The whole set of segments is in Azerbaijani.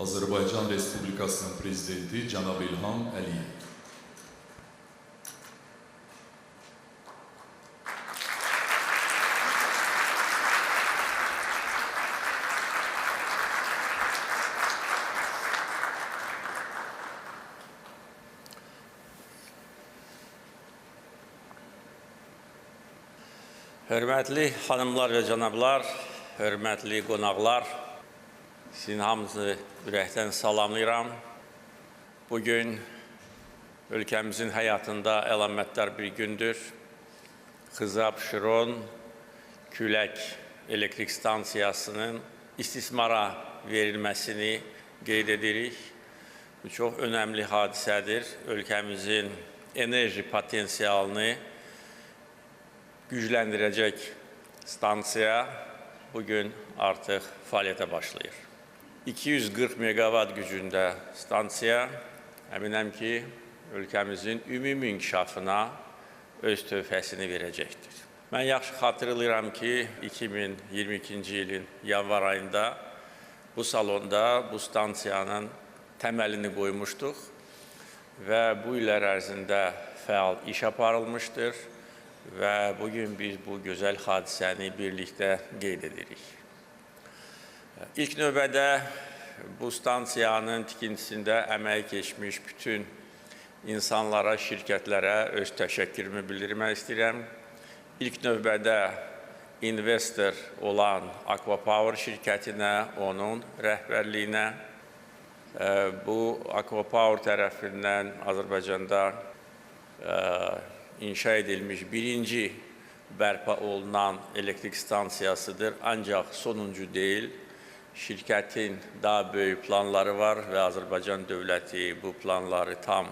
Azərbaycan Respublikasının Prezidenti Cənab İlham Əliyev. Hörmətli xanımlar və cənablar, hörmətli qonaqlar, sizin hamınızı ürəkdən salamlayıram. Bugün ölkəmizin həyatında əlamətdar bir gündür. Xızı-Abşeron Külək elektrik stansiyasının istismara verilməsini qeyd edirik. Bu çox önəmli hadisədir. Ölkəmizin enerji potensialını gücləndirəcək stansiya bugün artıq fəaliyyətə başlayır. 240 megawatt gücündə stansiya, əminəm ki, ölkəmizin ümumi inkişafına öz töhfəsini verəcəkdir. Mən yaxşı xatırlayıram ki, 2022-ci ilin yanvar ayında bu salonda bu stansiyanın təməlini qoymuşduq və bu illər ərzində fəal iş aparılmışdır. Və bugün biz bu gözəl hadisəni birlikdə qeyd edirik. İlk növbədə bu stansiyanın tikintisində əmək keçmiş bütün insanlara, şirkətlərə öz təşəkkürümü bildirmək istəyirəm. İlk növbədə investor olan Aqua Power şirkətinə, onun rəhbərliyinə, bu Aqua Power tərəfindən Azərbaycanda inşa edilmiş birinci bərpa olunan elektrik stansiyasıdır. Ancaq sonuncu deyil, şirkətin daha böyük planları var və Azərbaycan dövləti bu planları tam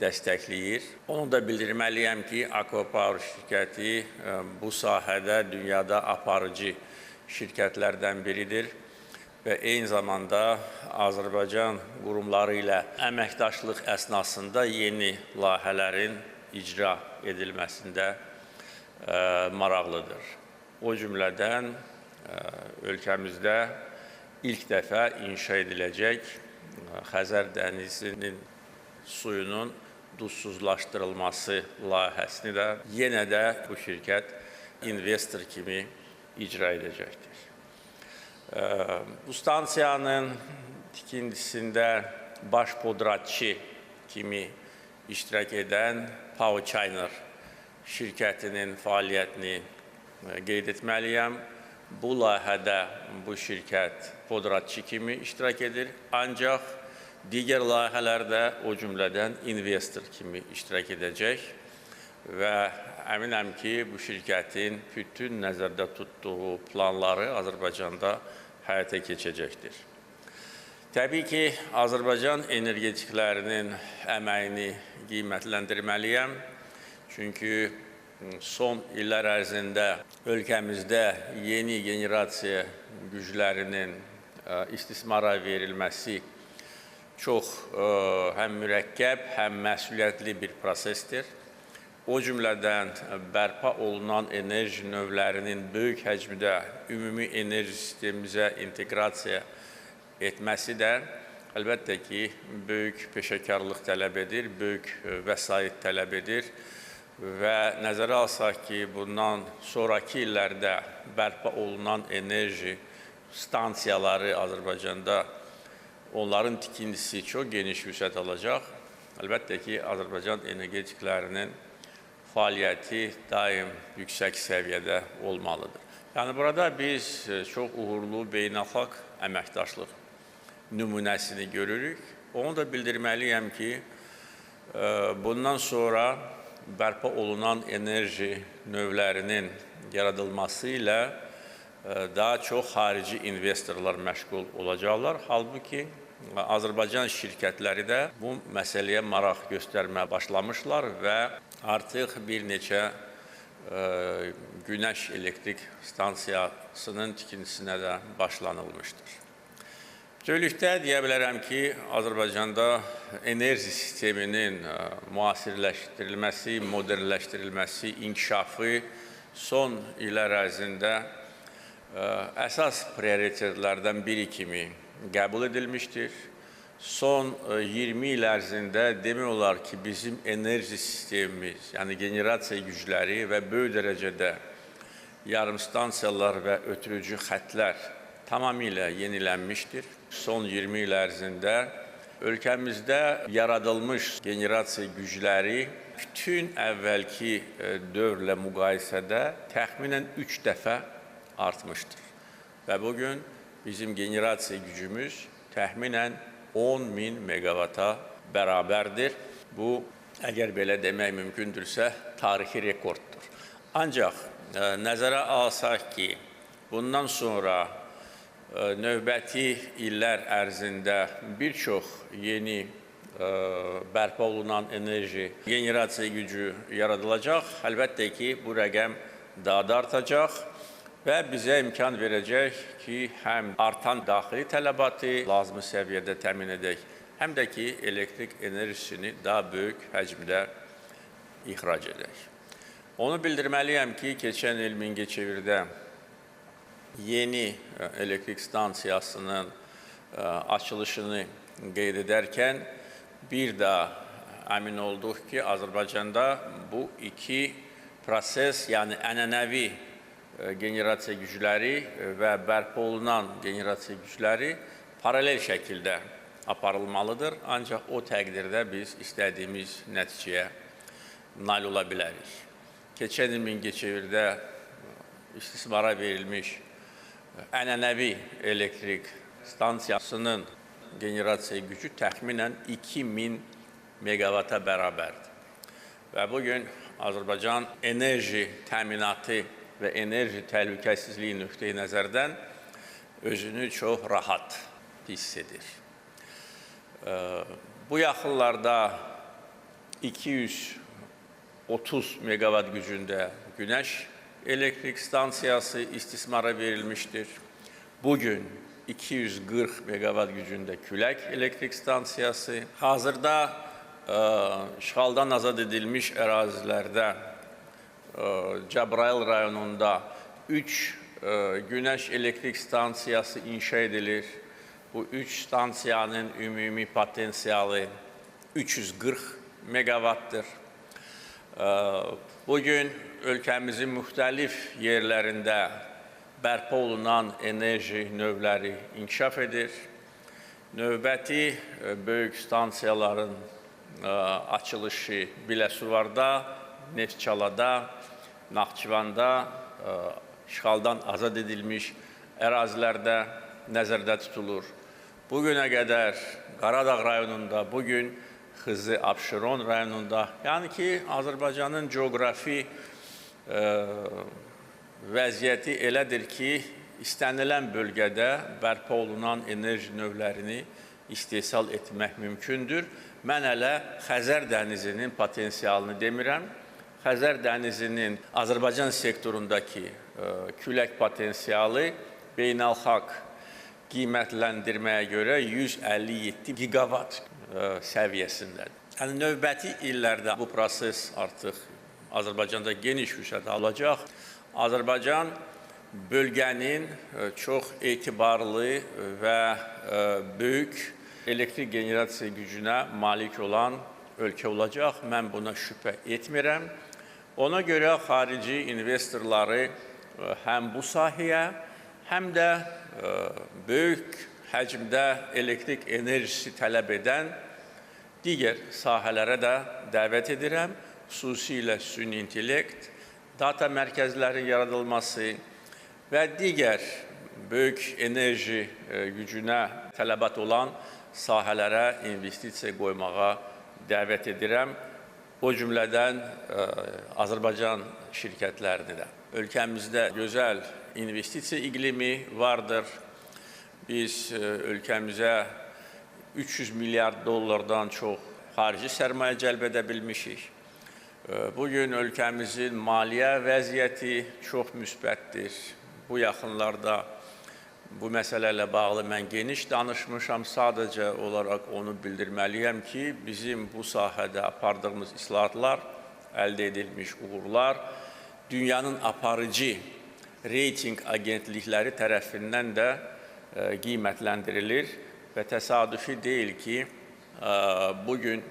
dəstəkləyir. Onu da bildirməliyəm ki, Aqua Power şirkəti bu sahədə dünyada aparıcı şirkətlərdən biridir və eyni zamanda Azərbaycan qurumları ilə əməkdaşlıq əsnasında yeni layihələrin icra edilməsində maraqlıdır. O cümlədən ölkəmizdə ilk dəfə inşa ediləcək Xəzər dənizinin suyunun duzsuzlaşdırılması layihəsini də yenə də bu şirkət investor kimi icra edəcəkdir. Bu stansiyanın tikintisində baş podratçı kimi iştirak edən PowerChina şirkətinin fəaliyyətini qeyd etməliyəm. Bu layihədə bu şirkət podratçı kimi iştirak edir, ancaq digər layihələrdə o cümlədən investor kimi iştirak edəcək və əminəm ki, bu şirkətin bütün nəzərdə tutduğu planları Azərbaycanda həyata keçəcəkdir. Təbii ki, Azərbaycan energetiklərinin əməyini qiymətləndirməliyəm. Çünki son illər ərzində ölkəmizdə yeni generasiya güclərinin istismara verilməsi çox həm mürəkkəb, həm məsuliyyətli bir prosesdir. O cümlədən bərpa olunan enerji növlərinin böyük həcmdə ümumi enerji sistemimizə inteqrasiya etməsi də əlbəttə ki, böyük peşəkarlıq tələb edir, böyük vəsait tələb edir və nəzərə alsaq ki, bundan sonraki illərdə bərpa olunan enerji stansiyaları Azərbaycanda onların tikintisi çox geniş vüsət alacaq. Əlbəttə ki, Azərbaycan energetiklərinin fəaliyyəti daim yüksək səviyyədə olmalıdır. Yəni, burada biz çox uğurlu beynəlxalq əməkdaşlıq nümunəsini görürük. Onu da bildirməliyəm ki, bundan sonra bərpa olunan enerji növlərinin yaradılması ilə daha çox xarici investorlar məşğul olacaqlar. Halbuki, Azərbaycan şirkətləri də bu məsələyə maraq göstərməyə başlamışlar və artıq bir neçə günəş elektrik stansiyasının tikintisinə də başlanılmışdır. Bütövlükdə deyə bilərəm ki, Azərbaycanda enerji sisteminin müasirləşdirilməsi, modernləşdirilməsi, inkişafı son illər ərzində əsas prioritetlərdən biri kimi qəbul edilmişdir. Son 20 il ərzində demək olar ki, bizim enerji sistemimiz, yəni generasiya gücləri və böyük dərəcədə yarımstansiyalar və ötürücü xəttlər tamamilə yenilənmişdir. Son 20 il ərzində ölkəmizdə yaradılmış generasiya gücləri bütün əvvəlki dövrlə müqayisədə təxminən 3 dəfə artmışdır. Və bugün bizim generasiya gücümüz təxminən 10.000 meqavata bərabərdir. Bu, əgər belə demək mümkündürsə, tarixi rekorddur. Ancaq nəzərə alsaq ki, bundan sonra növbəti illər ərzində bir çox yeni bərpa olunan enerji generasiya gücü yaradılacaq. Əlbəttə ki, bu rəqəm daha da artacaq və bizə imkan verəcək ki, həm artan daxili tələbatı lazımi səviyyədə təmin edək, həm də ki, elektrik enerjisini daha böyük həcmdə ixrac edək. Onu bildirməliyəm ki, keçən il Mingəçevirdə yeni elektrik stansiyasının açılışını qeyd edərkən bir daha əmin olduq ki, Azərbaycanda bu iki proses, yəni ənənəvi generasiya gücləri və bərpa olunan generasiya gücləri paralel şəkildə aparılmalıdır. Ancaq o təqdirdə biz istədiyimiz nəticəyə nail ola bilərik. Keçən il Mingəçevirdə istismara verilmiş ənənəvi elektrik stansiyasının generasiya gücü təxminən 2000 meqavata bərabərdir. Və bugün Azərbaycan enerji təminatı və enerji təhlükəsizliyi nöqteyi nəzərdən özünü çox rahat hiss edir. Bu yaxınlarda 230 meqavat gücündə günəş elektrik stansiyası istismara verilmişdir. Bugün 240 meqavat gücündə külək elektrik stansiyası. Hazırda işğaldan azad edilmiş ərazilərdə Cəbrayıl rayonunda 3 günəş elektrik stansiyası inşa edilir. Bu 3 stansiyanın ümumi potensialı 340 meqavatdır. Bugün ölkəmizin müxtəlif yerlərində bərpa olunan enerji növləri inkişaf edir. Növbəti böyük stansiyaların açılışı Biləsuvarda, Neftçalada, Naxçıvanda, işğaldan azad edilmiş ərazilərdə nəzərdə tutulur. Bugünə qədər Qaradağ rayonunda, bugün Xızı Abşeron rayonunda, yəni ki, Azərbaycanın coğrafi vəziyyəti elədir ki, istənilən bölgədə bərpa olunan enerji növlərini istehsal etmək mümkündür. Mən hələ Xəzər dənizinin potensialını demirəm. Xəzər dənizinin Azərbaycan sektorundakı külək potensialı beynəlxalq qiymətləndirməyə görə 157 gigavat səviyyəsindədir. Yəni, növbəti illərdə bu proses artıq Azərbaycanda geniş vüsətdə alacaq. Azərbaycan bölgənin çox etibarlı və böyük elektrik generasiya gücünə malik olan ölkə olacaq. Mən buna şübhə etmirəm. Ona görə xarici investorları həm bu sahəyə, həm də böyük həcmdə elektrik enerjisi tələb edən digər sahələrə də dəvət edirəm. Xüsusilə süni intellekt, data mərkəzləri yaradılması və digər böyük enerji gücünə tələbat olan sahələrə investisiya qoymağa dəvət edirəm. O cümlədən Azərbaycan şirkətlərini də. Ölkəmizdə gözəl investisiya iqlimi vardır. Biz ölkəmizə 300 milyard dollardan çox xarici sərmayə cəlb edə bilmişik. Bugün ölkəmizin maliyyə vəziyyəti çox müsbətdir. Bu yaxınlarda bu məsələ ilə bağlı mən geniş danışmışam. Sadəcə olaraq onu bildirməliyəm ki, bizim bu sahədə apardığımız islahatlar, əldə edilmiş uğurlar dünyanın aparıcı reyting agentlikləri tərəfindən də qiymətləndirilir və təsadüfi deyil ki, bugün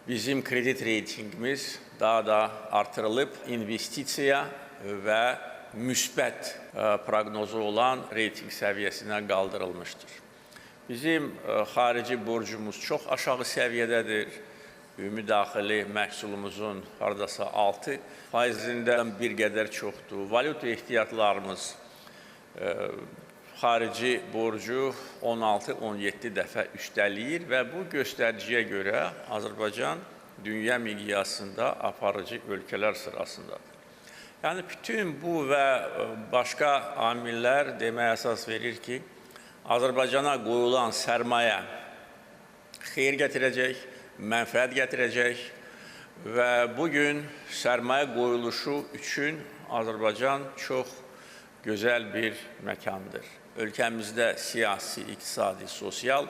bizim kredit reytingimiz daha da artırılıb, investisiya və müsbət proqnozu olan reyting səviyyəsinə qaldırılmışdır. Bizim xarici borcumuz çox aşağı səviyyədədir. Müdaxili məhsulumuzun haradasa 6%-dən bir qədər çoxdur. Valyuta ehtiyatlarımız xarici borcu 16-17 dəfə üstələyir və bu göstəriciyə görə Azərbaycan dünya miqyasında aparıcı ölkələr sırasındadır. Yəni, bütün bu və başqa amillər deməyə əsas verir ki, Azərbaycana qoyulan sərmayə xeyir gətirəcək, mənfəət gətirəcək və bugün sərmayə qoyuluşu üçün Azərbaycan çox gözəl bir məkandır. Ölkəmizdə siyasi, iqtisadi, sosial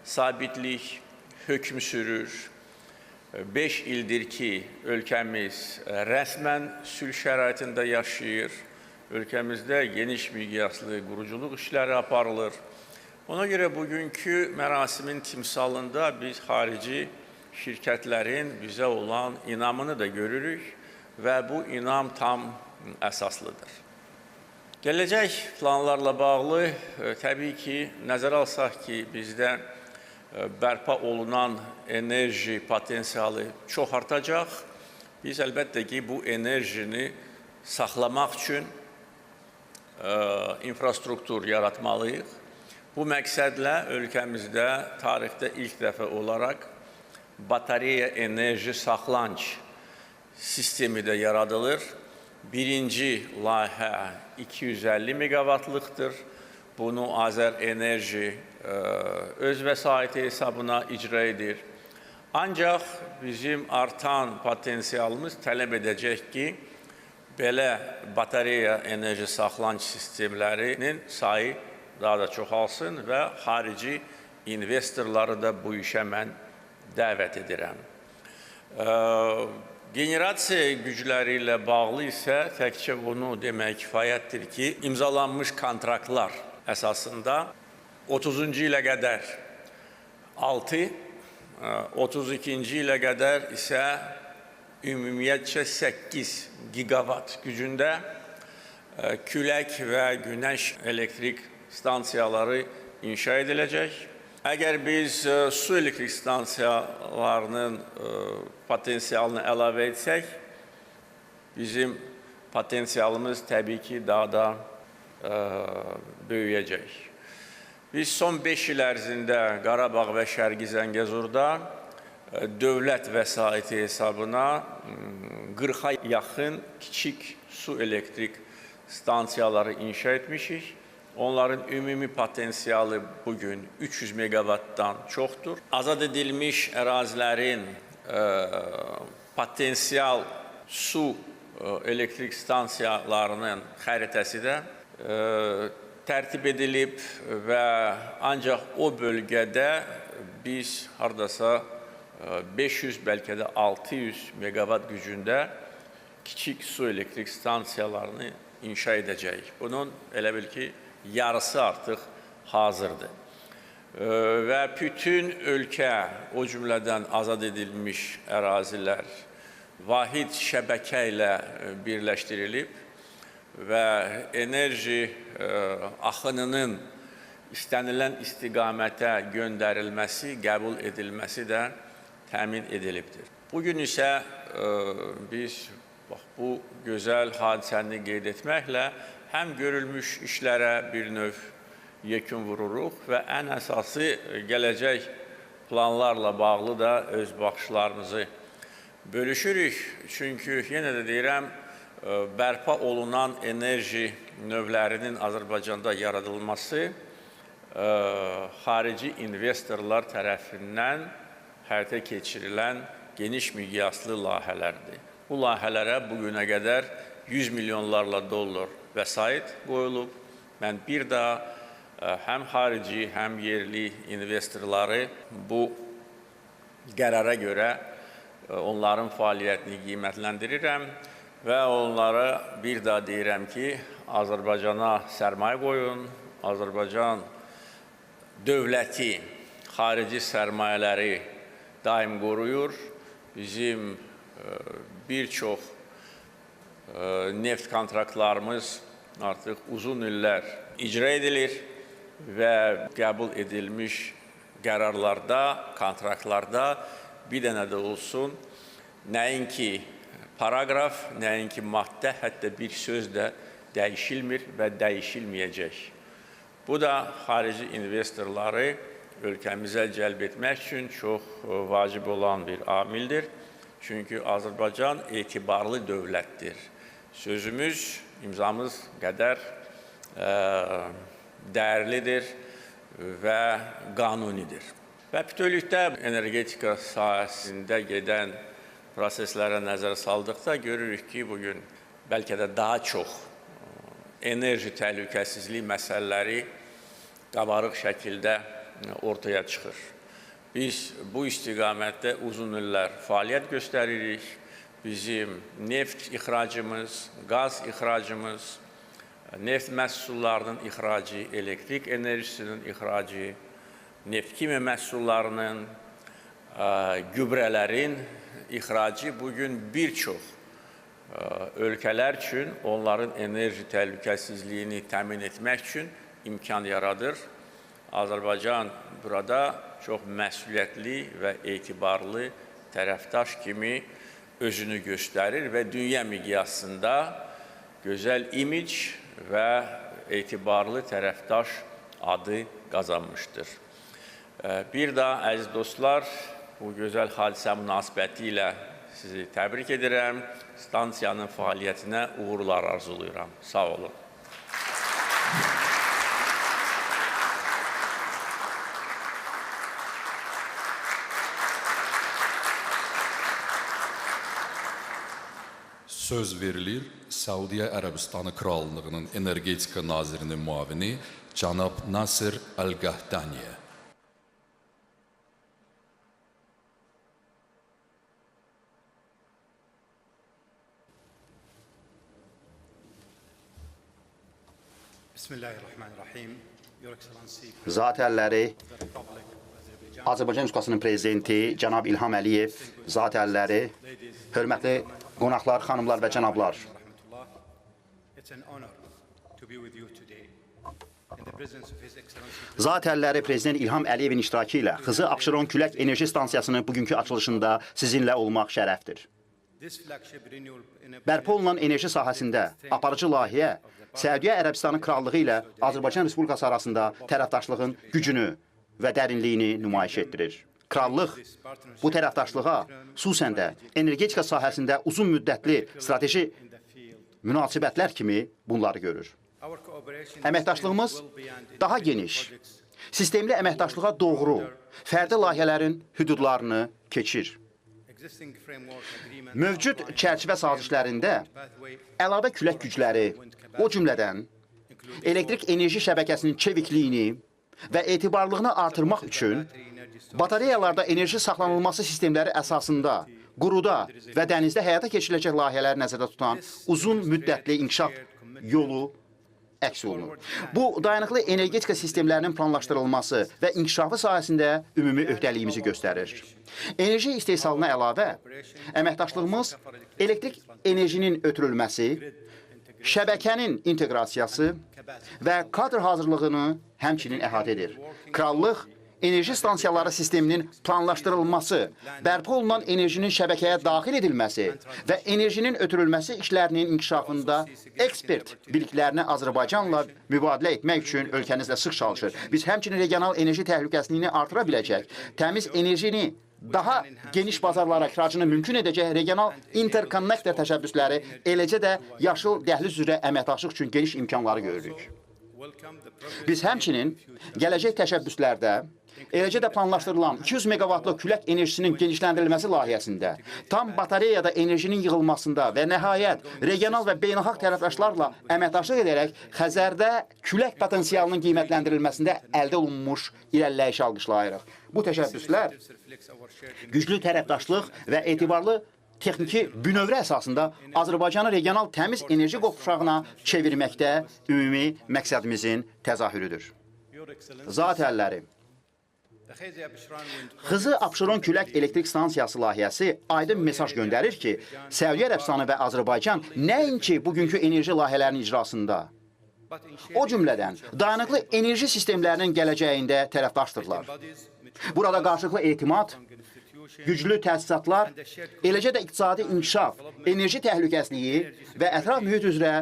sabitlik hökm sürür. 5 ildir ki, ölkəmiz rəsmən sülh şəraitində yaşayır. Ölkəmizdə geniş miqyaslı quruculuq işləri aparılır. Ona görə bugünkü mərasimin timsalında biz xarici şirkətlərin bizə olan inamını da görürük və bu inam tam əsaslıdır. Gələcək planlarla bağlı təbii ki, nəzərə alsaq ki, bizdə bərpa olunan enerji potensialı çox artacaq. Biz əlbəttə ki, bu enerjini saxlamaq üçün infrastruktur yaratmalıyıq. Bu məqsədlə ölkəmizdə tarixdə ilk dəfə olaraq batareya enerji saxlanc sistemi də yaradılır. Birinci layihə 250 megavatlıqdır. Bunu Azər Enerji öz vəsaiti hesabına icra edir. Ancaq bizim artan potensialımız tələb edəcək ki, belə batareya enerji saxlanc sistemlərinin sayı daha da çoxalsın və xarici investorları da bu işə mən dəvət edirəm. Generasiya gücləri ilə bağlı isə təkcə onu demək kifayətdir ki, imzalanmış kontraktlar əsasında 30-cu ilə qədər 6, 32-ci ilə qədər isə ümumiyyətcə 8 gigavat gücündə külək və günəş elektrik stansiyaları inşa ediləcək. Əgər biz su elektrik stansiyalarının potensialını əlavə etsək, bizim potensialımız təbii ki, daha da böyüyəcək. Biz son 5 il ərzində Qarabağ və Şərqi Zəngəzurda dövlət vəsaiti hesabına 40-a yaxın kiçik su elektrik stansiyaları inşa etmişik. Onların ümumi potensialı bugün 300 megavatdan çoxdur. Azad edilmiş ərazilərin potensial su elektrik stansiyalarının xəritəsi də tərtib edilib və ancaq o bölgədə biz haradasa 500, bəlkə də 600 megavat gücündə kiçik su elektrik stansiyalarını inşa edəcəyik. Bunun elə bil ki, yarısı artıq hazırdır. Və bütün ölkə, o cümlədən azad edilmiş ərazilər vahid şəbəkə ilə birləşdirilib və enerji axınının istənilən istiqamətə göndərilməsi, qəbul edilməsi də təmin edilibdir. Bugün isə biz bu gözəl hadisəni qeyd etməklə həm görülmüş işlərə bir növ yekun vururuq və ən əsası gələcək planlarla bağlı da öz baxışlarımızı bölüşürük. Çünki yenə də deyirəm, bərpa olunan enerji növlərinin Azərbaycanda yaradılması xarici investorlar tərəfindən həyata keçirilən geniş miqyaslı layihələrdir. Bu layihələrə bugünə qədər 100 milyonlarla dollar vəsait qoyulub. Mən bir daha həm xarici, həm yerli investorları bu qərara görə onların fəaliyyətini qiymətləndirirəm və onlara bir daha deyirəm ki, Azərbaycana sərmayə qoyun, Azərbaycan dövləti xarici sərmayələri daim qoruyur. Bizim bir çox neft kontraktlarımız artıq uzun illər icra edilir və qəbul edilmiş qərarlarda, kontraktlarda bir dənə də olsun, nəinki paragraf, nəinki maddə, hətta bir söz də dəyişilmir və dəyişilməyəcək. Bu da xarici investorları ölkəmizə cəlb etmək üçün çox vacib olan bir amildir. Çünki Azərbaycan etibarlı dövlətdir. Sözümüz, imzamız qədər dəyərlidir və qanunidir. Və bütövlükdə energetika sahəsində gedən proseslərə nəzər saldıqda görürük ki, bugün bəlkə də daha çox enerji təhlükəsizliyi məsələləri qabarıq şəkildə ortaya çıxır. Biz bu istiqamətdə uzun illər fəaliyyət göstəririk. Bizim neft ixracımız, qaz ixracımız, neft məhsullarının ixracı, elektrik enerjisinin ixracı, neft kimi məhsullarının, gübrələrin ixracı bugün bir çox ölkələr üçün onların enerji təhlükəsizliyini təmin etmək üçün imkan yaradır. Azərbaycan burada çox məsuliyyətli və etibarlı tərəfdaş kimi özünü göstərir və dünya miqyasında gözəl imic və etibarlı tərəfdaş adı qazanmışdır. Bir daha, əziz dostlar, bu gözəl hadisə münasibəti ilə sizi təbrik edirəm. Stansiyanın fəaliyyətinə uğurlar arzulayıram. Sağ olun. Söz verilir Səudiyyə Ərəbistanı Krallığının Energetika Nazirinin müavini cənab Nasir Əl-Qəhdəniyə. Bismillahirrahmanirrahim. Zat əlləri, Azərbaycan Respublikasının prezidenti cənab İlham Əliyev, zat əlləri, hörmətli qonaqlar, xanımlar və cənablar. Zat əlləri prezident İlham Əliyevin iştirakı ilə Xızı Abşeron Külək Enerji Stansiyasının bugünkü açılışında sizinlə olmaq şərəfdir. Bərpa olunan enerji sahəsində aparıcı layihə Səudiyyə Ərəbistanı Krallığı ilə Azərbaycan Respublikası arasında tərəfdaşlığın gücünü və dərinliyini nümayiş etdirir. Krallıq bu tərəfdaşlığa xüsusən də energetika sahəsində uzun müddətli strateji münasibətlər kimi bunları görür. Əməkdaşlığımız daha geniş, sistemli əməkdaşlığa doğru fərdi layihələrin hüdudlarını keçir. Mövcud çərçivə sazişlərində əlavə külək gücləri, o cümlədən elektrik enerji şəbəkəsinin çevikliyini və etibarlılığını artırmaq üçün batareyalarda enerji saxlanılması sistemləri əsasında quruda və dənizdə həyata keçiriləcək layihələri nəzərdə tutan uzun müddətli inkişaf yolu əks olunur. Bu, dayanıqlı energetika sistemlərinin planlaşdırılması və inkişafı sahəsində ümumi öhdəliyimizi göstərir. Enerji istehsalına əlavə, əməkdaşlığımız elektrik enerjinin ötürülməsi, şəbəkənin inteqrasiyası və kadr hazırlığını həmçinin əhatə edir. Krallıq, enerji stansiyaları sisteminin planlaşdırılması, bərpa olunan enerjinin şəbəkəyə daxil edilməsi və enerjinin ötürülməsi işlərinin inkişafında ekspert biliklərini Azərbaycanla mübadilə etmək üçün ölkənizlə sıx çalışır. Biz həmçinin regional enerji təhlükəsizliyini artıra biləcək, təmiz enerjini daha geniş bazarlara ixracını mümkün edəcək regional interkonnektor təşəbbüsləri, eləcə də yaşıl dəhliz üzrə əməkdaşlıq üçün geniş imkanları görürük. Biz həmçinin gələcək təşəbbüslərdə, eləcə də planlaşdırılan 200 meqavatlıq külək enerjisinin genişləndirilməsi layihəsində, tam batareyada enerjinin yığılmasında və nəhayət regional və beynəlxalq tərəfdaşlarla əməkdaşlıq edərək Xəzərdə külək potensialının qiymətləndirilməsində əldə olunmuş irəliləyişi alqışlayırıq. Bu təşəbbüslər güclü tərəfdaşlıq və etibarlı texniki bünövrə əsasında Azərbaycanı regional təmiz enerji qovşağına çevirməkdə ümumi məqsədimizin təzahürüdür. Zat əlləri, Xızı Abşeron Külək Elektrik Stansiyası layihəsi aydın mesaj göndərir ki, Səudiyyə Ərəbistanı və Azərbaycan nəinki bugünkü enerji layihələrinin icrasında, o cümlədən dayanıqlı enerji sistemlərinin gələcəyində tərəfdaşdırlar. Burada qarşılıqlı etimad, güclü təsisatlar, eləcə də iqtisadi inkişaf, enerji təhlükəsizliyi və ətraf mühit üzrə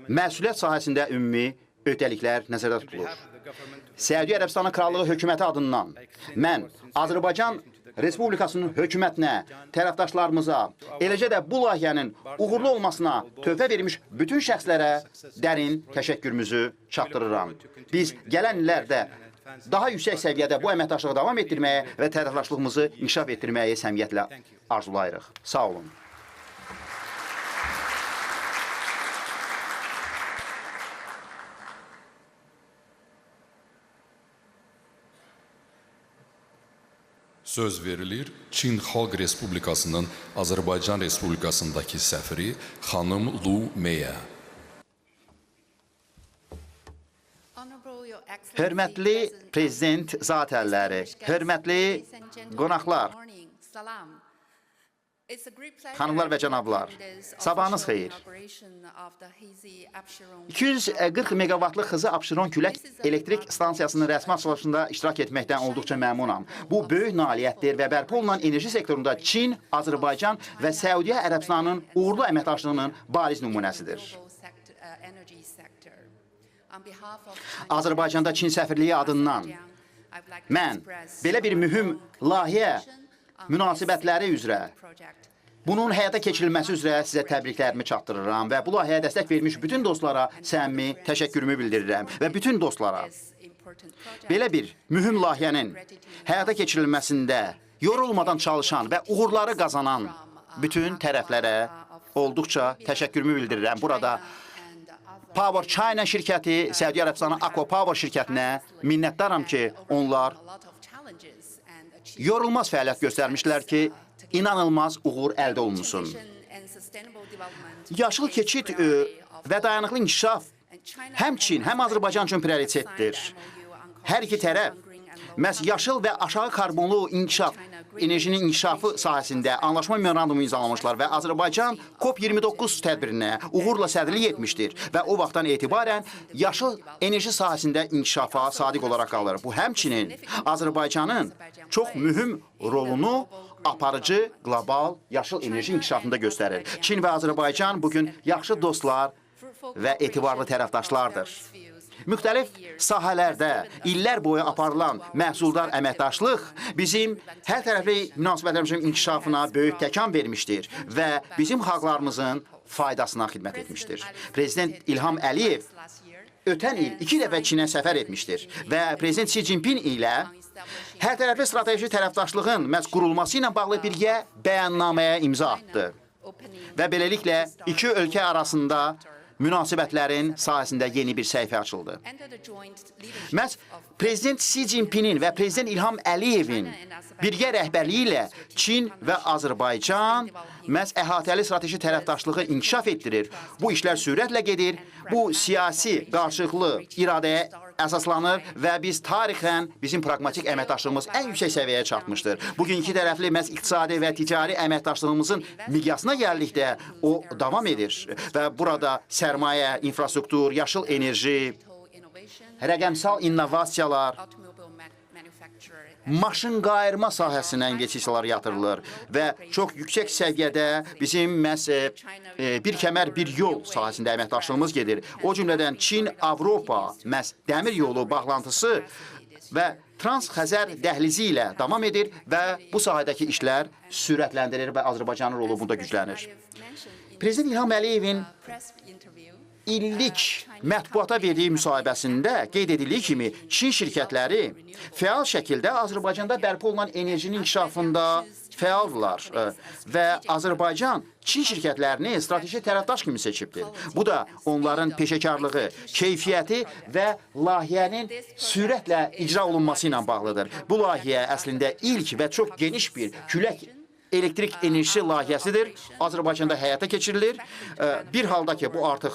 məsuliyyət sahəsində ümumi öhdəliklər nəzərdə tutulur. Səudiyyə Ərəbistanı Krallığı hökuməti adından mən Azərbaycan Respublikasının hökumətinə, tərəfdaşlarımıza, eləcə də bu layihənin uğurlu olmasına töhfə vermiş bütün şəxslərə dərin təşəkkürümüzü çatdırıram. Biz gələn illərdə daha yüksək səviyyədə bu əməkdaşlığı davam etdirməyə və tərəfdaşlığımızı inkişaf etdirməyə səmiyyətlə arzulayırıq. Sağ olun. Söz verilir Çin Xalq Respublikasının Azərbaycan Respublikasındakı səfiri xanım Lu Meyə. Hörmətli prezident zat əlləri, hörmətli qonaqlar, xanımlar və cənablar, sabahınız xeyir. 240 meqavatlıq Xızı Abşeron Külək Elektrik Stansiyasının rəsmi açılışında iştirak etməkdən olduqca məmnunam. Bu, böyük nailiyyətdir və bərpa olunan enerji sektorunda Çin, Azərbaycan və Səudiyyə Ərəbistanının uğurlu əməkdaşlığının bariz nümunəsidir. Azərbaycanda Çin səfirliyi adından mən belə bir mühüm layihə münasibətləri üzrə, bunun həyata keçirilməsi üzrə sizə təbriklərimi çatdırıram və bu layihəyə dəstək vermiş bütün dostlara səmimi təşəkkürümü bildirirəm və bütün dostlara belə bir mühüm layihənin həyata keçirilməsində yorulmadan çalışan və uğurları qazanan bütün tərəflərə olduqca təşəkkürümü bildirirəm. Burada Power China şirkəti, Səudiyyə Ərəbistanı Aqua Power şirkətinə minnətdaram ki, onlar yorulmaz fəaliyyət göstərmişlər ki, inanılmaz uğur əldə olunsun. Yaşıl keçid və dayanıqlı inkişaf həm Çin, həm Azərbaycan üçün prioritetdir. Hər iki tərəf məhz yaşıl və aşağı karbonlu inkişaf, enerjinin inkişafı sahəsində anlaşma memorandumu imzalamışlar və Azərbaycan COP29 tədbirinə uğurla sədrlik etmişdir və o vaxtdan etibarən yaşıl enerji sahəsində inkişafa sadiq olaraq qalır. Bu, həmçinin Azərbaycanın çox mühüm rolunu aparıcı qlobal yaşıl enerji inkişafında göstərir. Çin və Azərbaycan bugün yaxşı dostlar və etibarlı tərəfdaşlardır. Müxtəlif sahələrdə illər boyu aparılan məhsuldar əməkdaşlıq bizim hər tərəfli münasibətlərimizin inkişafına böyük təkan vermişdir və bizim xalqlarımızın faydasına xidmət etmişdir. Prezident İlham Əliyev ötən il 2 dəfə Çinə səfər etmişdir və Prezident Xi Jinping ilə hər tərəfli strateji tərəfdaşlığın məhz qurulması ilə bağlı birgə bəyannaməyə imza atdı və beləliklə iki ölkə arasında münasibətlərin sahəsində yeni bir səhifə açıldı. Məhz Prezident Xi Jinpingin və Prezident İlham Əliyevin birgə rəhbərliyi ilə Çin və Azərbaycan məhz əhatəli strateji tərəfdaşlığı inkişaf etdirir. Bu işlər sürətlə gedir, bu siyasi qarşılıqlı iradəyə əsaslanır və biz tarixən bizim pragmatik əməkdaşlığımız ən yüksək səviyyəyə çatmışdır. Bugün iki tərəfli məhz iqtisadi və ticari əməkdaşlığımızın miqyasına gəldikdə o davam edir və burada sərmayə, infrastruktur, yaşıl enerji, rəqəmsal innovasiyalar, maşın qayırma sahəsinə investisiyalar yatırılır və çox yüksək səviyyədə bizim məhz bir kəmər, bir yol sahəsində əməkdaşlığımız gedir. O cümlədən Çin-Avropa məhz dəmir yolu bağlantısı və Trans-Xəzər dəhlizi ilə davam edir və bu sahədəki işlər sürətləndirir və Azərbaycanın rolu bunda güclənir. Prezident İlham Əliyevin illik mətbuata verdiyi müsahibəsində qeyd edildiyi kimi Çin şirkətləri fəal şəkildə Azərbaycanda bərpa olunan enerjinin inkişafında fəaldırlar və Azərbaycan Çin şirkətlərini strateji tərəfdaş kimi seçibdir. Bu da onların peşəkarlığı, keyfiyyəti və layihənin sürətlə icra olunması ilə bağlıdır. Bu layihə əslində ilk və çox geniş bir külək elektrik enerjisi layihəsidir. Azərbaycanda həyata keçirilir. Bir halda ki, bu artıq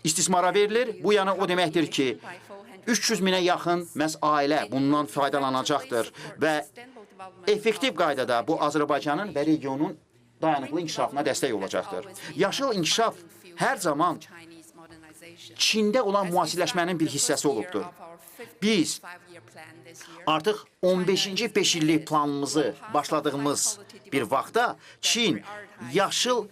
istismara verilir. Bu yana o deməkdir ki, 300 minə yaxın məhz ailə bundan faydalanacaqdır və effektiv qaydada bu Azərbaycanın və regionun dayanıqlı inkişafına dəstək olacaqdır. Yaşıl inkişaf hər zaman Çində olan müasirləşmənin bir hissəsi olubdur. Biz artıq 15-ci 5 illik planımızı başladığımız bir vaxtda Çin yaşıl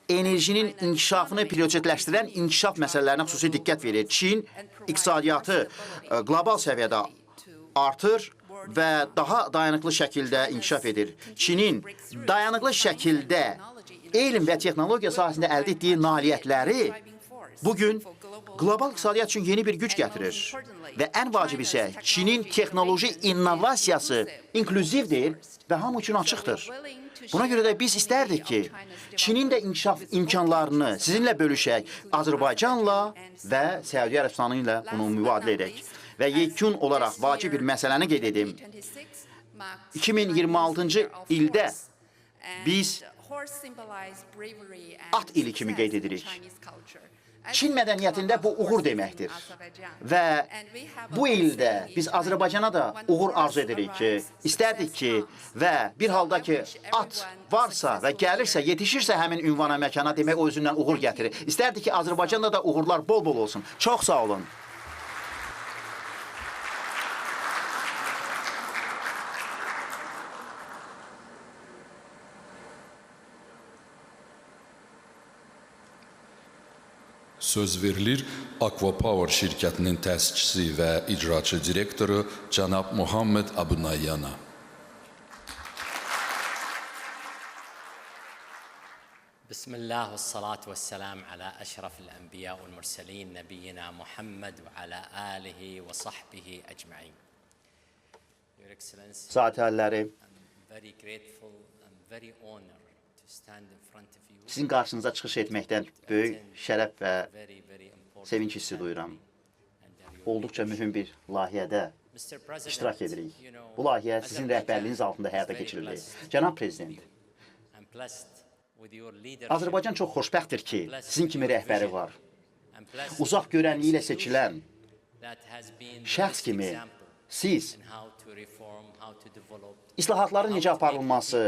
enerjinin inkişafını prioritetləşdirən inkişaf məsələlərinə xüsusi diqqət verir. Çin iqtisadiyyatı qlobal səviyyədə artır və daha dayanıqlı şəkildə inkişaf edir. Çinin dayanıqlı şəkildə elm və texnologiya sahəsində əldə etdiyi nailiyyətləri bugün qlobal iqtisadiyyat üçün yeni bir güc gətirir. Və ən vacib isə Çinin texnoloji innovasiyası inklüzivdir və hamı üçün açıqdır. Buna görə də biz istərdik ki, Çinin də inkişaf imkanlarını sizinlə bölüşək, Azərbaycanla və Səudiyyə Ərəbistanı ilə bunu mübadilə edək. Və yekun olaraq vacib bir məsələni qeyd edim. 2026-cı ildə biz at ili kimi qeyd edirik. Çin mədəniyyətində bu uğur deməkdir. Və bu ildə biz Azərbaycana da uğur arzu edirik. İstərdik ki, və bir halda ki, at varsa və gəlirsə, yetişirsə həmin ünvana, məkana, demək o özündən uğur gətirir. İstərdik ki, Azərbaycanda da uğurlar bol-bol olsun. Çox sağ olun. Söz verilir Aqua Power şirkətinin təsisçisi və icraçı direktoru cənab Muhammed Abunayyana. Bismillah və salatu və səlam alə əşrafil ənbiya və mürsəlin nəbiyyina Muhammed və alə alihi və sahbihi əcməin. Your Excellency, Zatəlləri, I'm very grateful, I'm very honored to stand in front of you. sizin qarşınıza çıxış etməkdən böyük şərəf və sevinç hissi duyuram. Olduqca mühüm bir layihədə iştirak edirik. Bu layihə sizin rəhbərliyiniz altında həyata keçirilir. Cənab Prezident, Azərbaycan çox xoşbəxtdir ki, sizin kimi rəhbəri var. Uzaq görənliyi ilə seçilən şəxs kimi siz islahatların necə aparılması,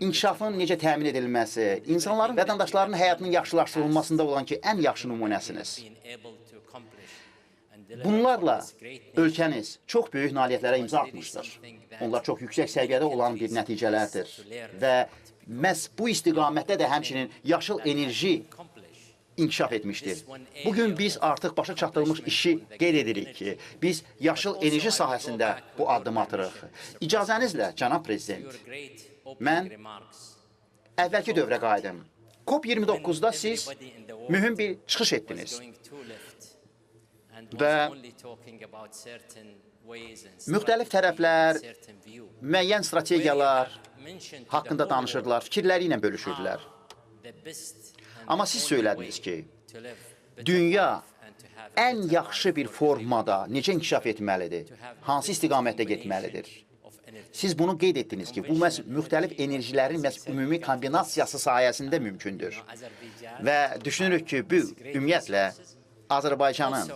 inkişafın necə təmin edilməsi, insanların, vətəndaşların həyatının yaxşılaşdırılmasında olan ki, ən yaxşı nümunəsiniz. Bunlarla ölkəniz çox böyük nailiyyətlərə imza atmışdır. Onlar çox yüksək səviyyədə olan bir nəticələrdir. Və məhz bu istiqamətdə də həmçinin yaşıl enerji inkişaf etmişdir. Bugün biz artıq başa çatdırılmış işi qeyd edirik ki, biz yaşıl enerji sahəsində bu addım atırıq. İcazənizlə, cənab Prezident, mən əvvəlki dövrə qayıdım. COP29-da siz mühüm bir çıxış etdiniz və müxtəlif tərəflər, müəyyən strategiyalar haqqında danışırdılar, fikirləri ilə bölüşürdülər. Amma siz söylədiniz ki, dünya ən yaxşı bir formada necə inkişaf etməlidir, hansı istiqamətdə getməlidir? Siz bunu qeyd etdiniz ki, bu məhz müxtəlif enerjilərin məhz ümumi kombinasiyası sayəsində mümkündür. Və düşünürük ki, bu ümumiyyətlə Azərbaycanın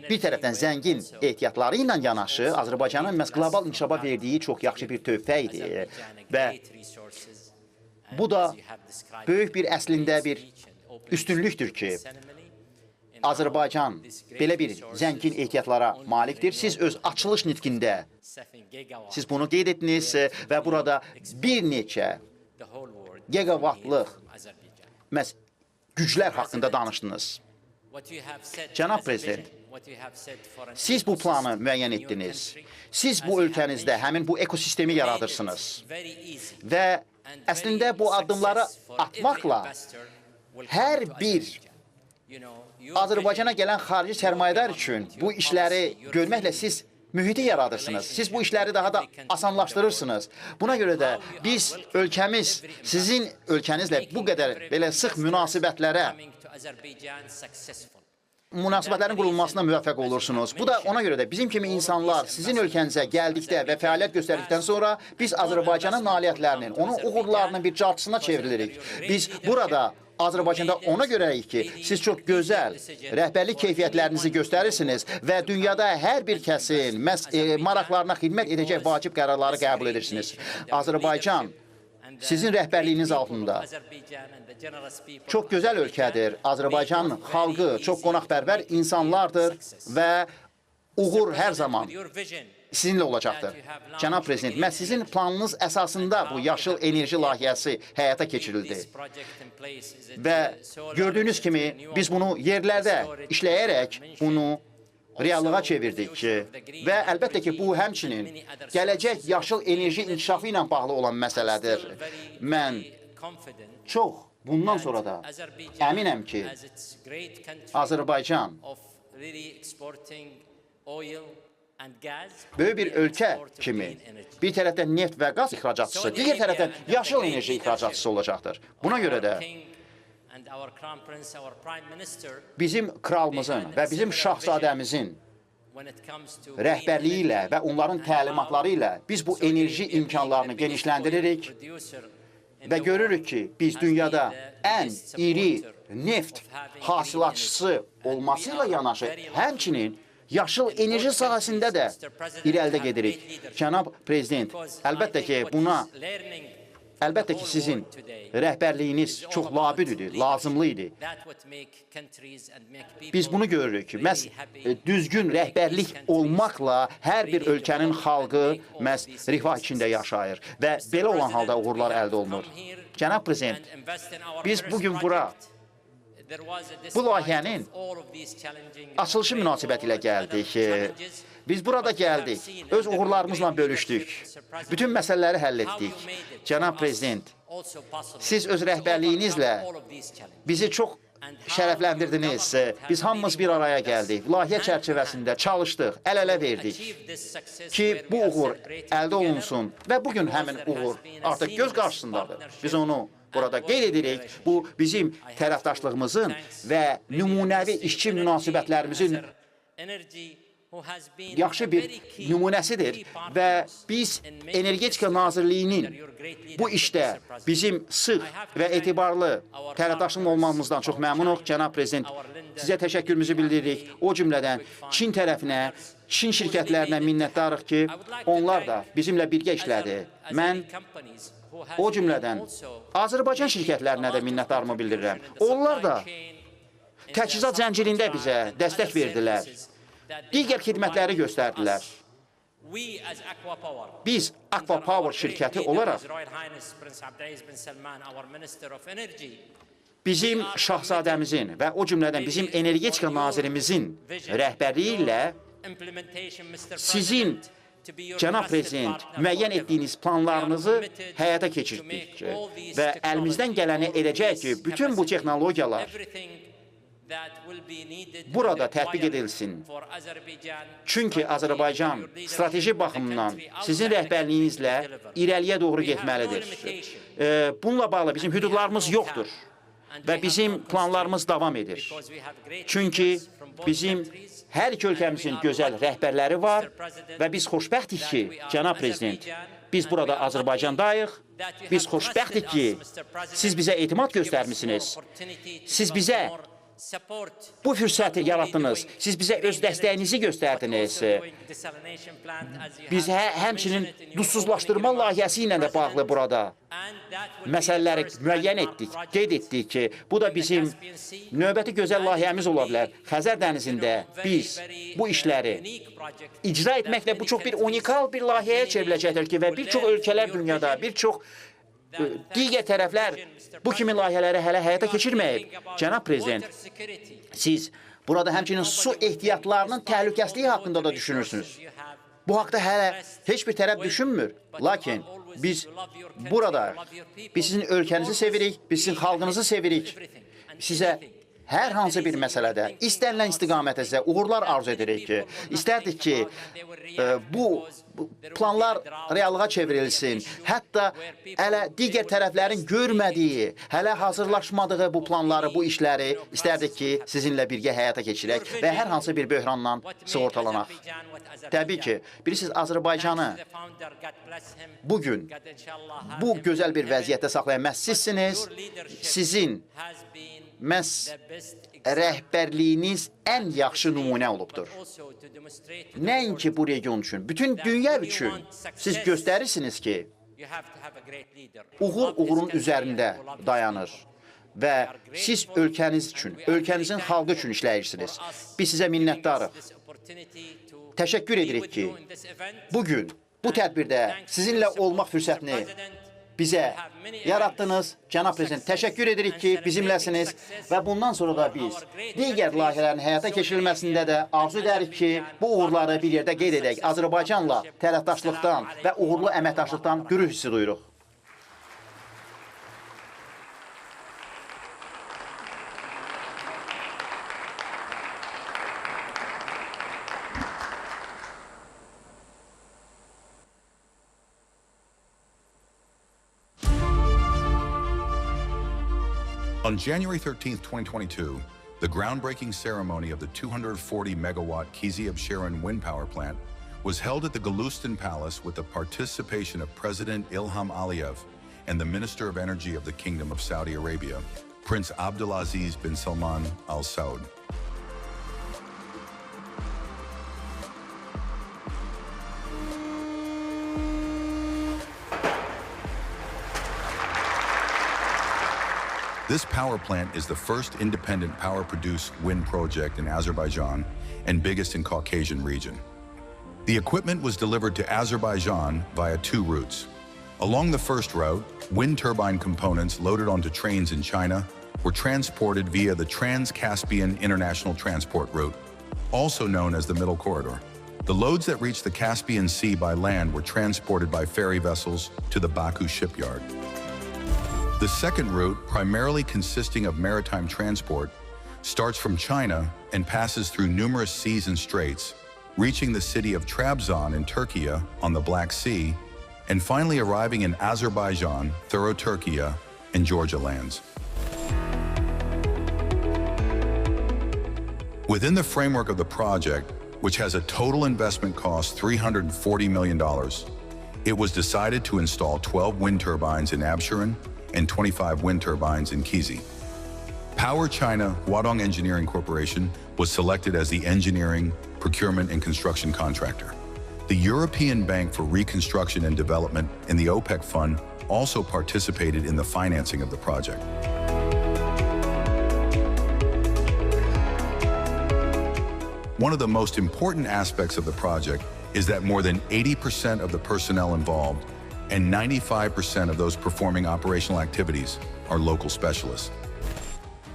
bir tərəfdən zəngin ehtiyatları ilə yanaşı, Azərbaycanın məhz qlobal inkişafa verdiyi çox yaxşı bir töhfə idi. Və bu da böyük bir əslində bir üstünlükdür ki, Azərbaycan belə bir zəngin ehtiyatlara malikdir. Siz öz açılış nitqində siz bunu qeyd etdiniz və burada bir neçə gigavatlıq məhz güclər haqqında danışdınız. Cənab Prezident, siz bu planı müəyyən etdiniz. Siz bu ölkənizdə həmin bu ekosistemi yaradırsınız. Və əslində bu addımları atmaqla hər bir Azərbaycana gələn xarici sərmayədar üçün bu işləri görməklə siz mühiti yaradırsınız. Siz bu işləri daha da asanlaşdırırsınız. Buna görə də biz ölkəmiz sizin ölkənizlə bu qədər belə sıx münasibətlərə münasibətlərin qurulmasına müvəffəq olursunuz. Bu da ona görə də bizim kimi insanlar sizin ölkənizə gəldikdə və fəaliyyət göstərdikdən sonra biz Azərbaycanın nailiyyətlərinin, onun uğurlarının bir carçısına çevrilirik. Biz burada Azərbaycanda ona görəyik ki, siz çox gözəl rəhbərlik keyfiyyətlərinizi göstərirsiniz və dünyada hər bir kəsin maraqlarına xidmət edəcək vacib qərarları qəbul edirsiniz. Azərbaycan sizin rəhbərliyiniz altında çox gözəl ölkədir. Azərbaycan xalqı çox qonaqpərvər insanlardır və uğur hər zaman sizinlə olacaqdır. Cənab Prezident, məhz sizin planınız əsasında bu yaşıl enerji layihəsi həyata keçirildi. Və gördüyünüz kimi biz bunu yerlərdə işləyərək bunu reallığa çevirdik və əlbəttə ki, bu həmçinin gələcək yaşıl enerji inkişafı ilə bağlı olan məsələdir. Mən çox bundan sonra da əminəm ki, Azərbaycan böyük bir ölkə kimi bir tərəfdən neft və qaz ixracatçısı, digər tərəfdən yaşıl enerji ixracatçısı olacaqdır. Buna görə də bizim kralımızın və bizim şahzadəmizin rəhbərliyi ilə və onların təlimatları ilə biz bu enerji imkanlarını genişləndiririk və görürük ki, biz dünyada ən iri neft hasilatçısı olması ilə yanaşı, həmçinin yaşıl enerji sahəsində də irəlidə gedirik. Cənab Prezident, əlbəttə ki, sizin rəhbərliyiniz çox labüddür, lazımlı idi. Biz bunu görürük ki, məhz düzgün rəhbərlik olmaqla hər bir ölkənin xalqı məhz rifah içində yaşayır və belə olan halda uğurlar əldə olunur. Cənab Prezident, biz bugün bura bu layihənin açılışı münasibəti ilə gəldik. Biz burada gəldik, öz uğurlarımızla bölüşdük, bütün məsələləri həll etdik. Cənab Prezident, siz öz rəhbərliyinizlə bizi çox şərəfləndirdiniz. Biz hamımız bir araya gəldik, layihə çərçivəsində çalışdıq, əl-ələ verdik ki, bu uğur əldə olunsun və bugün həmin uğur artıq göz qarşısındadır. Biz onu burada qeyd edirik, bu bizim tərəfdaşlığımızın və nümunəvi işçi münasibətlərimizin yaxşı bir nümunəsidir və biz Energetika Nazirliyinin bu işdə bizim sıx və etibarlı tərəfdaşlıq olmamızdan çox məmnunuq. Cənab Prezident, sizə təşəkkürümüzü bildiririk. O cümlədən Çin tərəfinə, Çin şirkətlərinə minnətdarıq ki, onlar da bizimlə birgə işlədi. Mən o cümlədən Azərbaycan şirkətlərinə də minnətdarımı bildirirəm. Onlar da təchizat zəncirində bizə dəstək verdilər. Digər xidmətləri göstərdilər. Biz Aqua Power şirkəti olaraq bizim şahzadəmizin və o cümlədən bizim energetika nazirimizin rəhbərliyi ilə sizin, Cənab Prezident, müəyyən etdiyiniz planlarınızı həyata keçirdik və əlimizdən gələni edəcək ki, bütün bu texnologiyalar burada tətbiq edilsin. Çünki Azərbaycan strateji baxımdan sizin rəhbərliyinizlə irəliyə doğru getməlidir. Bununla bağlı bizim hüdudlarımız yoxdur və bizim planlarımız davam edir. Çünki bizim hər iki ölkəmizin gözəl rəhbərləri var və biz xoşbəxtik ki, Cənab Prezident, biz burada Azərbaycandayıq, biz xoşbəxtik ki, siz bizə etimad göstərmişsiniz, siz bizə bu fürsəti yaratdınız, siz bizə öz dəstəyinizi göstərdiniz. Biz həmçinin duzsuzlaşdırma layihəsi ilə də bağlı burada məsələləri müəyyən etdik, qeyd etdik ki, bu da bizim növbəti gözəl layihəmiz ola bilər. Xəzər dənizində biz bu işləri icra etməklə bu çox bir unikal bir layihəyə çevriləcəkdir ki, və bir çox ölkələr dünyada, bir çox digər tərəflər bu kimi layihələri hələ həyata keçirməyib. Cənab Prezident, siz burada həmçinin su ehtiyatlarının təhlükəsizliyi haqqında da düşünürsünüz. Bu haqda hələ heç bir tərəf düşünmür. Lakin biz burada, biz sizin ölkənizi sevirik, biz sizin xalqınızı sevirik. Sizə hər hansı bir məsələdə, istənilən istiqamətə sizə uğurlar arzu edirik ki, istərdik ki, bu planlar reallığa çevrilsin. Hətta hələ digər tərəflərin görmədiyi, hələ hazırlaşmadığı bu planları, bu işləri istərdik ki, sizinlə birgə həyata keçirək və hər hansı bir böhrandan sığortalanaq. Təbii ki, bilirsiniz, Azərbaycanı bugün bu gözəl bir vəziyyətdə saxlayan məhz sizsiniz. Sizin məhz rəhbərliyiniz ən yaxşı nümunə olubdur. Nəinki bu region üçün, bütün dünya üçün siz göstərirsiniz ki, uğur uğurun üzərində dayanır və siz ölkəniz üçün, ölkənizin xalqı üçün işləyirsiniz. Biz sizə minnətdarıq. Təşəkkür edirik ki, bugün bu tədbirdə sizinlə olmaq fürsətini bizə yaratdınız. Cənab Prezident, təşəkkür edirik ki, bizimləsiniz və bundan sonra da biz digər layihələrin həyata keçirilməsində də arzu edərik ki, bu uğurları bir yerdə qeyd edək. Azərbaycanla tərəfdaşlıqdan və uğurlu əməkdaşlıqdan qürur hissi duyuruq. On January 13, 2022, the groundbreaking ceremony of the 240-megawatt Kiziab-Sharon wind power plant was held at the Gulistan Palace with the participation of President Ilham Aliyev and the Minister of Energy of the Kingdom of Saudi Arabia, Prince Abdulaziz bin Salman Al Saud. This power plant is the first independent power-produced wind project in Azerbaijan and biggest in Caucasian region. The equipment was delivered to Azerbaijan via two routes. Along the first route, wind turbine components loaded onto trains in China were transported via the Trans-Caspian International Transport Route, also known as the Middle Corridor. The loads that reached the Caspian Sea by land were transported by ferry vessels to the Baku shipyard. The second route, primarily consisting of maritime transport, starts from China and passes through numerous seas and straits, reaching the city of Trabzon in Turkey on the Black Sea, and finally arriving in Azerbaijan, Turkey, and Georgia lands. Within the framework of the project, which has a total investment cost $340 million, it was decided to install 12 wind turbines in Absheron and 25 wind turbines in Kizi. Power China Huadong Engineering Corporation was selected as the engineering, procurement, and construction contractor. The European Bank for Reconstruction and Development and the OPEC Fund also participated in the financing of the project. One of the most important aspects of the project is that more than 80% of the personnel involved and 95% of those performing operational activities are local specialists.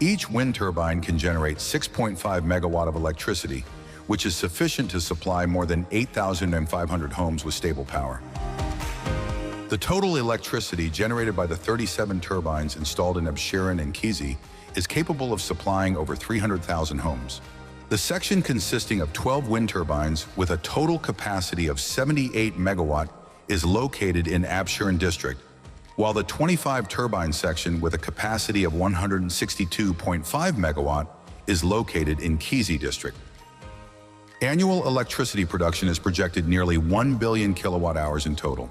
Each wind turbine can generate 6.5 megawatt of electricity, which is sufficient to supply more than 8,500 homes with stable power. The total electricity generated by the 37 turbines installed in Absheron and Kizi is capable of supplying over 300,000 homes. The section consisting of 12 wind turbines with a total capacity of 78 megawatt is located in Absheron district, while the 25 turbine section with a capacity of 162.5 megawatt is located in Kizi district. Annual electricity production is projected nearly 1 billion kilowatt hours in total.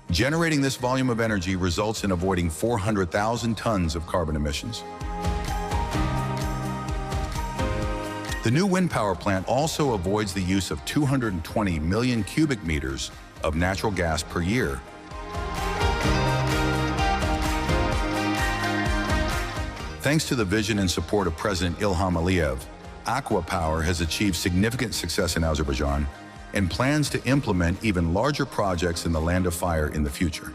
Generating this volume of energy results in avoiding 400,000 tons of carbon emissions. The new wind power plant also avoids the use of 220 million cubic meters of natural gas per year. Thanks to the vision and support of President Ilham Aliyev, ACWA Power has achieved significant success in Azerbaijan and plans to implement even larger projects in the Land of Fire in the future.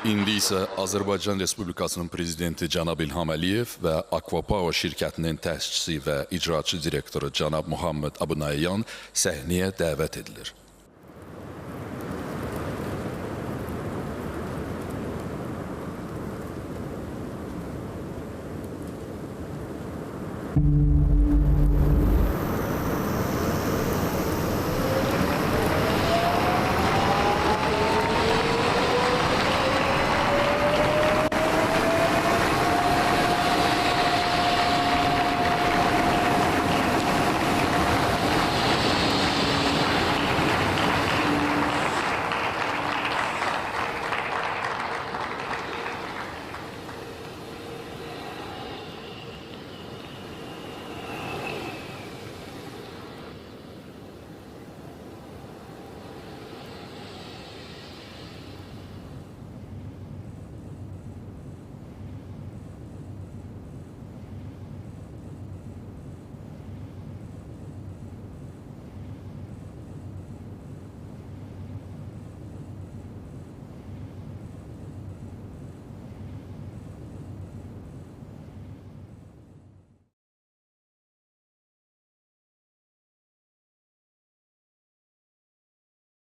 İndi isə Azərbaycan Respublikasının Prezidenti cənab İlham Əliyev və Aqua Power şirkətinin təşkiçisi və icraçı direktoru cənab Muhammed Abunayyan səhnəyə dəvət edilir. Thank you.